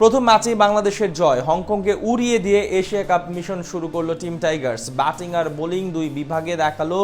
প্রথম ম্যাচেই বাংলাদেশের জয়, হংকংকে উড়িয়ে দিয়ে এশিয়া কাপ মিশন শুরু করলো টিম টাইগার্স। ব্যাটিং আর বোলিং দুই বিভাগে দেখালো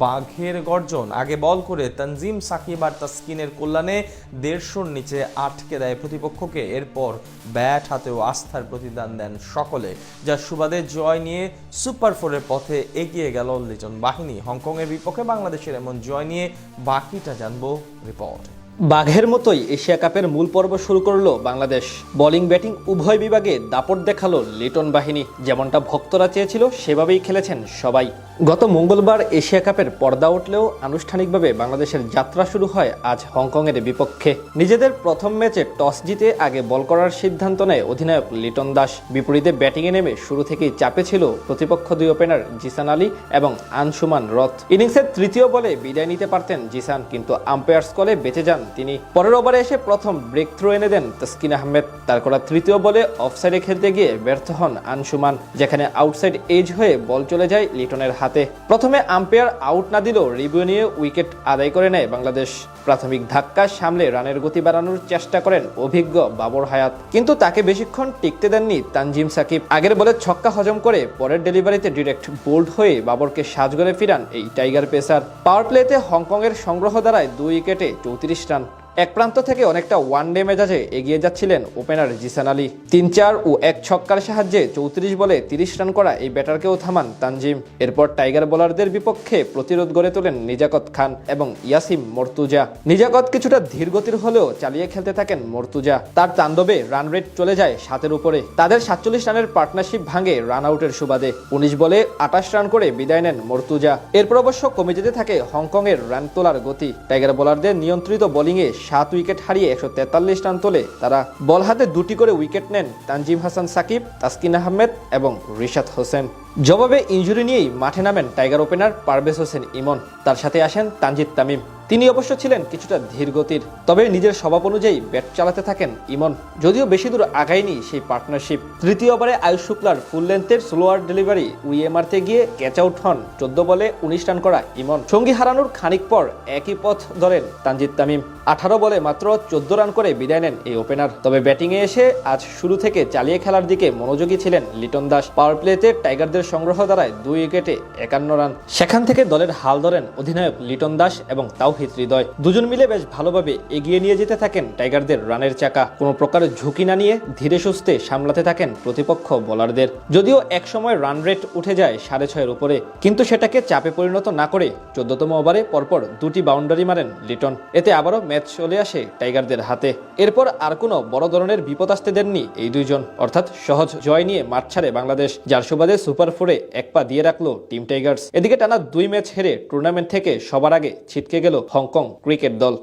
বাঘের গর্জন। আগে বল করে তানজিম সাকিব আর তাসকিনের কল্যাণে 150-র নিচে আটকে দেয় প্রতিপক্ষকে। এরপর ব্যাট হাতেও আস্থার প্রতিদান দেন সকলে, যার সুবাদে জয় নিয়ে সুপার ফোরের পথে এগিয়ে গেল লিটন বাহিনী। হংকংয়ের বিপক্ষে বাংলাদেশের এমন জয় নিয়ে বাকিটা জানবো রিপোর্ট। বাঘের মতোই এশিয়া কাপের মূল পর্ব শুরু করলো বাংলাদেশ। বোলিং ব্যাটিং উভয় বিভাগে দাপট দেখালো লিটন বাহিনী। যেমনটা ভক্তরা চেয়েছিল সেভাবেই খেলেছেন সবাই। গত মঙ্গলবার এশিয়া কাপের পর্দা উঠলেও আনুষ্ঠানিকভাবে বাংলাদেশের যাত্রা শুরু হয় আজ হংকংয়ের বিপক্ষে। নিজেদের প্রথম ম্যাচে টস জিতে আগে বল করার সিদ্ধান্ত নেয় অধিনায়ক লিটন দাস। বিপরীতে ব্যাটিংয়ে নেমে শুরু থেকেই চাপে ছিল প্রতিপক্ষ দুই ওপেনার জিসান আলী এবং আনসুমান রথ। ইনিংসের তৃতীয় বলে বিদায় নিতে পারতেন জিসান, কিন্তু আম্পায়ার্স কলে বেঁচে যান তিনি। পরের ওভারে এসে প্রথম ব্রেক থ্রো এনে দেন তাসকিন আহমেদ। তার করা তৃতীয় বলে অফসাইডে খেলতে গিয়ে ব্যর্থ হন আনসুমান, যেখানে আউটসাইড এজ হয়ে বল চলে যায় লিটনের হাতে। প্রথমে আম্পায়ার আউট না দিলেও রিভিউ নিয়ে উইকেট আদায় করে নেয় বাংলাদেশ। প্রাথমিক ধাক্কা সামলে রানের গতি বাড়ানোর চেষ্টা করেন অভিজ্ঞ বাবর হায়াত, কিন্তু তাকে বেশিক্ষণ টিকতে দেননি তানজিম সাকিব। আগের বলে ছক্কা হজম করে পরের ডেলিভারিতে ডিরেক্ট বোল্ড হয়ে বাবরকে সাজঘরে ফিরান এই টাইগার পেসার। পাওয়ার প্লেতে হংকংয়ের সংগ্রহ দ্বারায় 2 উইকেটে 34 রান। এক প্রান্ত থেকে অনেকটা ওয়ানডে মেজাজে এগিয়ে যাচ্ছিলেন ওপেনার জিসান আলী। 3-4 ও 1 ছক্কার সাহায্যে 34 বলে 30 রান করা এই ব্যাটারকেও থামান তানজিম। এরপর টাইগার বোলারদের বিপক্ষে প্রতিরোধ গড়ে তোলেন নিজাকত খান এবং ইয়াসিম মর্তুজা। নিজাকত কিছুটা ধীরগতির হলেও চালিয়ে খেলতে থাকেন মর্তুজা। তার তাণ্ডবে রান রেট চলে যায় 7-এর উপরে। তাদের 47 রানের পার্টনারশিপ ভাঙে রান আউটের সুবাদে। 19 বলে 28 রান করে বিদায় নেন মর্তুজা। এরপর অবশ্য কমে যেতে থাকে হংকংয়ের রান তোলার গতি। টাইগার বোলারদের নিয়ন্ত্রিত বোলিংয়ে 7 উইকেট হারিয়ে 143 রান তোলে তারা। বল হাতে 2টি করে উইকেট নেন তানজিম হাসান সাকিব, তাসকিন আহমেদ এবং রিশাদ হোসেন। জবাবে ইনজুরি নিয়েই মাঠে নামেন টাইগার ওপেনার পারভেজ হোসেন ইমন। তার সাথে আসেন তানজিদ তামিম। তিনি অবশ্য ছিলেন কিছুটা ধীরগতির, তবে নিজের স্বভাব অনুযায়ী ব্যাট চালাতে থাকেন ইমন। যদিও বেশি দূর আগায়নি সেই পার্টনারশিপ। তৃতীয় ওভারে আয়ুষ শুক্লার ফুল লেন্থের স্লোয়ার ডেলিভারি উইয়ে মারতে গিয়ে ক্যাচ আউট হন 14 বলে 19 রান করা ইমন। সঙ্গী হারানোর খানিক পর একই পথ ধরেন তানজিদ তামিম। 18 বলে মাত্র 14 রান করে বিদায় নেন এই ওপেনার। তবে ব্যাটিংয়ে এসে আজ শুরু থেকে চালিয়ে খেলার দিকে মনোযোগী ছিলেন লিটন দাস। পাওয়ার প্লেতে টাইগারদের সংগ্রহ দ্বারায় 2 উইকেটে 51 রান। সেখান থেকে দলের হাল ধরেন অধিনায়ক লিটন দাস এবং তাওহিদ হৃদয়। দুজন মিলে বেশ ভালোভাবে এগিয়ে নিয়ে যেতে থাকেন টাইগারদের রানের চাকা। কোনো প্রকার ঝুঁকি না নিয়ে ধীরে সুস্থে সামলাতে থাকেন প্রতিপক্ষ বোলারদের। যদিও একসময় রান রেট উঠে যায় 6.5-এর উপরে, কিন্তু সেটাকে চাপে পরিণত না করে 14তম ওভারে পরপর 2টি বাউন্ডারি মারেন লিটন। এতে আবারও ম্যাচ চলে আসে টাইগারদের হাতে। এরপর আর কোনো বড় ধরনের বিপদ আসতে দেননি এই দুইজন, অর্থাৎ সহজ জয় নিয়ে মাঠ ছাড়ে বাংলাদেশ, যার সুবাদে সুপার ফোরে 1 পা দিয়ে রাখলো টিম টাইগার্স। এদিকে টানা 2 ম্যাচ হেরে টুর্নামেন্ট থেকে সবার আগে ছিটকে গেল হংকং ক্রিকেট দল।